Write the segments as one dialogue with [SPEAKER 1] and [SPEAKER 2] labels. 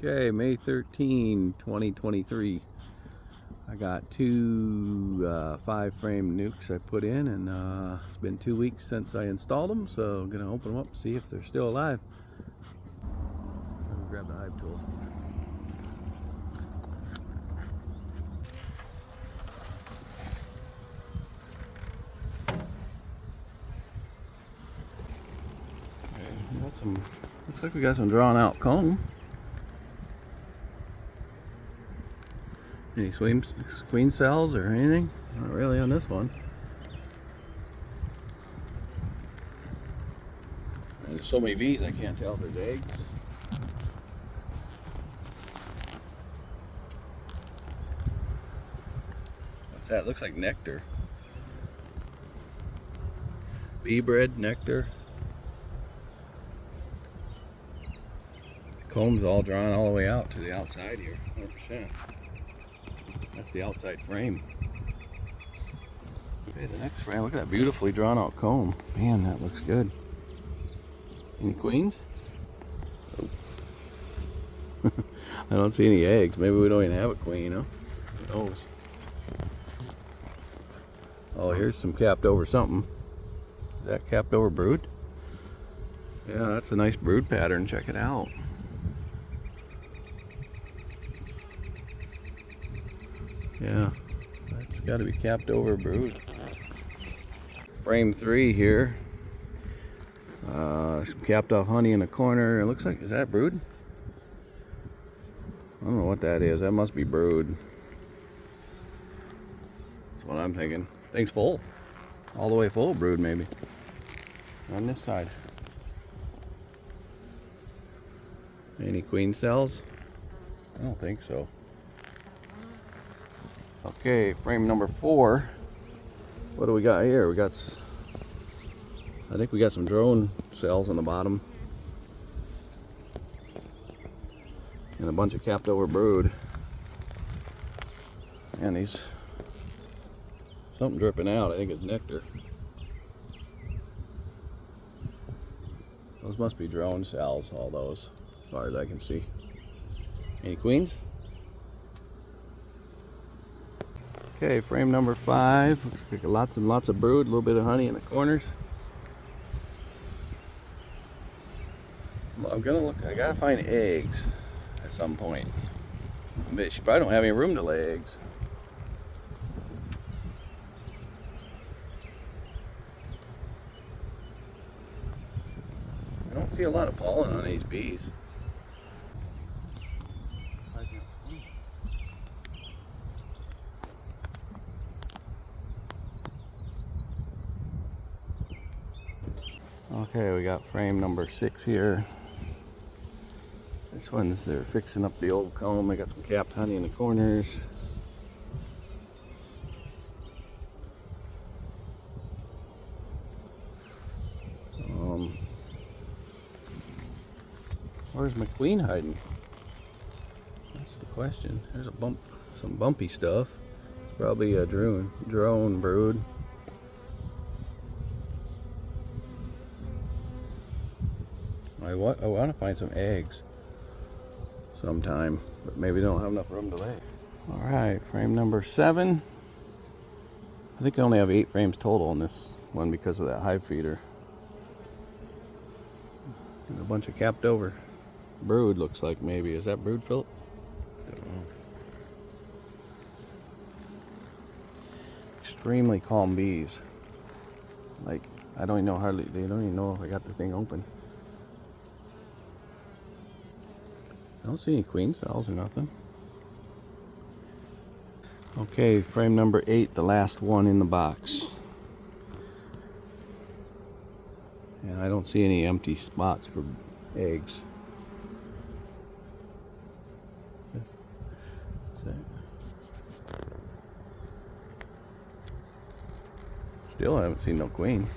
[SPEAKER 1] Okay, May 13, 2023. I got two 5-frame nukes I put in, and it's been 2 weeks since I installed them, so I'm gonna open them up and see if they're still alive. Let me grab the hive tool. Okay, got some. Looks like we got some drawn out comb. Any queen cells or anything? Not really on this one. And there's so many bees I can't tell if there's eggs. What's that? Looks like nectar. Bee bread, nectar. The comb's all drawn all the way out to the outside here, 100%. That's the outside frame. Okay, the next frame, look at that beautifully drawn out comb. Man, that looks good. Any queens? Oh. I don't see any eggs. Maybe we don't even have a queen, huh? Who knows? Oh, here's some capped over something. Is that capped over brood? Yeah, that's a nice brood pattern. Check it out. Yeah, that's got to be capped over brood. Frame 3 here. Some capped off honey in the corner. It looks like, is that brood? I don't know what that is. That must be brood. That's what I'm thinking. Thing's full. All the way full of brood, maybe. On this side. Any queen cells? I don't think so. Okay, frame number 4. What do we got here? I think we got some drone cells on the bottom. And a bunch of capped over brood. And these, something dripping out. I think it's nectar. Those must be drone cells, all those, as far as I can see. Any queens? Okay, frame number 5. Looks like lots and lots of brood, a little bit of honey in the corners. I'm gonna look, I gotta find eggs at some point. But she probably don't have any room to lay eggs. I don't see a lot of pollen on these bees. Okay, we got frame number 6 here. This one's, they're fixing up the old comb. They got some capped honey in the corners. Where's my queen hiding? That's the question. There's some bumpy stuff. It's probably a drone brood. I want to find some eggs sometime, but maybe they don't have enough room to lay. All right, frame number 7. I think I only have 8 frames total on this one because of that hive feeder. And a bunch of capped over brood, looks like. Maybe is that brood, Philip? I don't know. Extremely calm bees. Like, I don't even know hardly. They don't even know if I got the thing open. I don't see any queen cells or nothing. Okay, frame number 8, the last one in the box. And I don't see any empty spots for eggs. Still haven't seen no queen.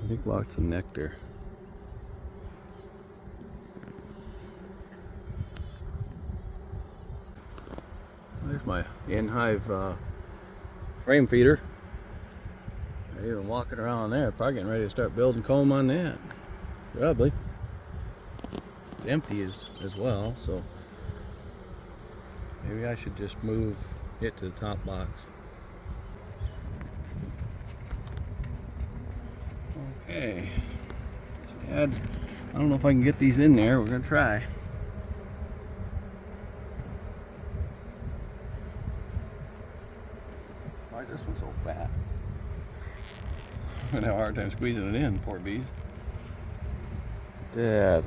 [SPEAKER 1] I think lots of nectar. There's my in-hive frame feeder. I'm even walking around there, probably getting ready to start building comb on that. Probably. It's empty as well, so maybe I should just move it to the top box. Okay. I don't know if I can get these in there. We're gonna try. Why is this one so fat? I'm gonna have a hard time squeezing it in, poor bees. Dad.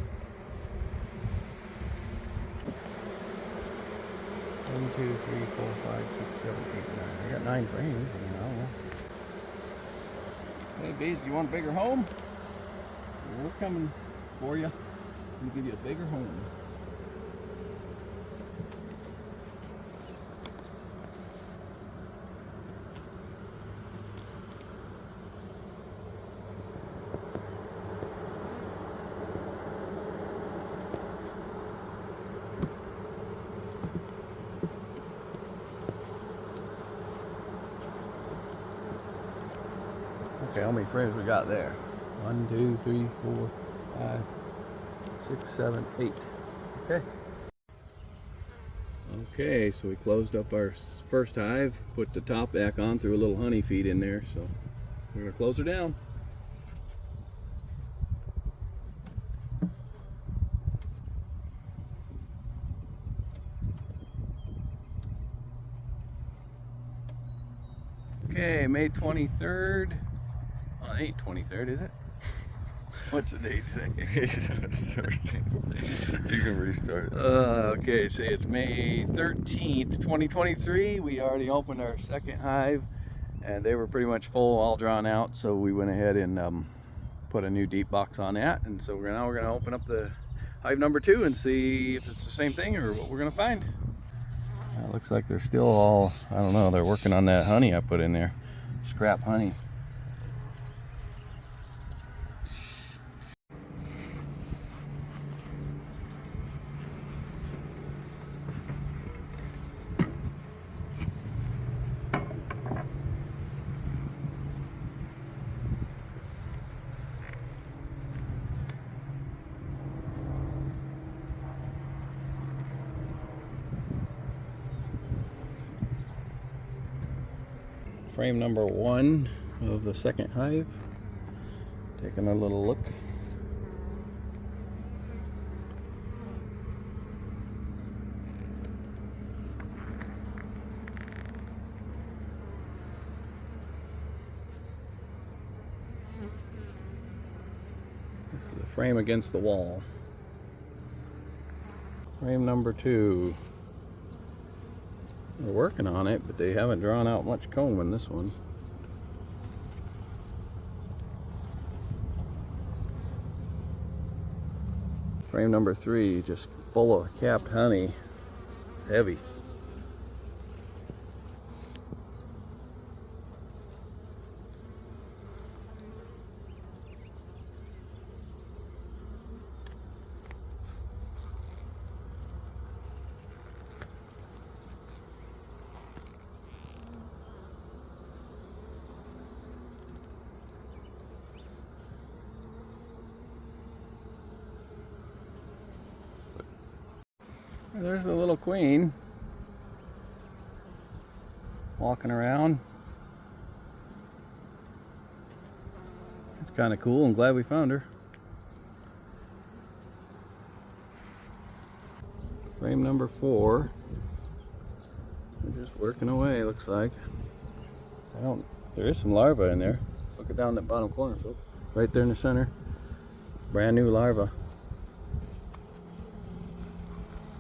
[SPEAKER 1] 1, 2, 3, 4, 5, 6, 7, 8, 9. I got 9 frames. I don't know. Hey bees, do you want a bigger home? We're coming for you. We'll give you a bigger home. Okay, how many frames we got there? 1, 2, 3, 4, 5, 6, 7, 8. Okay. Okay, so we closed up our first hive, put the top back on, threw a little honey feed in there, so we're gonna close her down. Okay, May 23rd. Well, it ain't 23rd, is it? What's the date today?
[SPEAKER 2] You can restart.
[SPEAKER 1] Okay, say it's May 13th, 2023. We already opened our second hive, and they were pretty much full, all drawn out, so we went ahead and put a new deep box on that. And so now we're going to open up the hive number 2 and see if it's the same thing or what we're going to find. It looks like they're still all, I don't know, they're working on that honey I put in there. Scrap honey. Frame number 1 of the second hive. Taking a little look. This is the frame against the wall. Frame number 2. They're working on it, but they haven't drawn out much comb in this one. Frame number 3, just full of capped honey. It's heavy. There's the little queen walking around. It's kind of cool. I'm glad we found her. Frame number 4. They're just working away, looks like. There is some larvae in there. Look it down that bottom corner, Phil. Right there in the center. Brand new larva.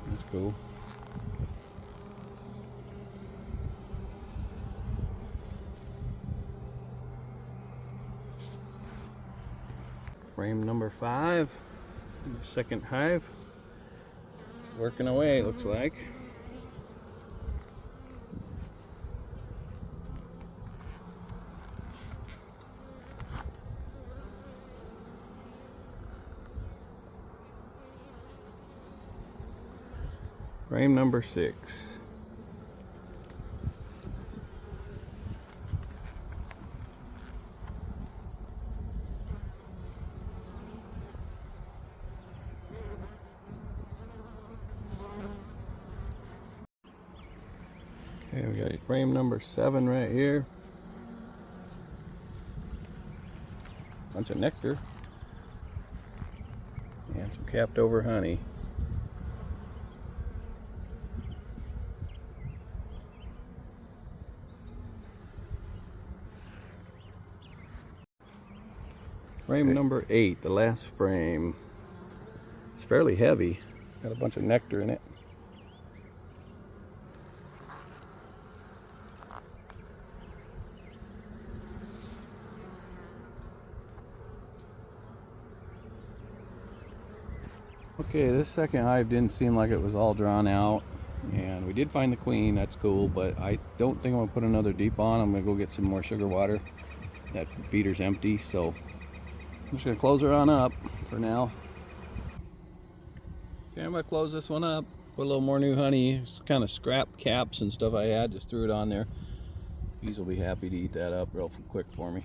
[SPEAKER 1] That's cool. Frame number 5, the second hive. Just working away, looks like. Frame number 6. Okay, we got frame number 7 right here. Bunch of nectar and some capped over honey. Frame number 8, the last frame. It's fairly heavy. Got a bunch of nectar in it. Okay, this second hive didn't seem like it was all drawn out, and we did find the queen. That's cool, but I don't think I'm gonna put another deep on. I'm gonna go get some more sugar water. That feeder's empty, so I'm just gonna close her on up for now. Okay, I'm gonna close this one up. Put a little more new honey. It's kind of scrap caps and stuff I had. Just threw it on there. Bees will be happy to eat that up real quick for me.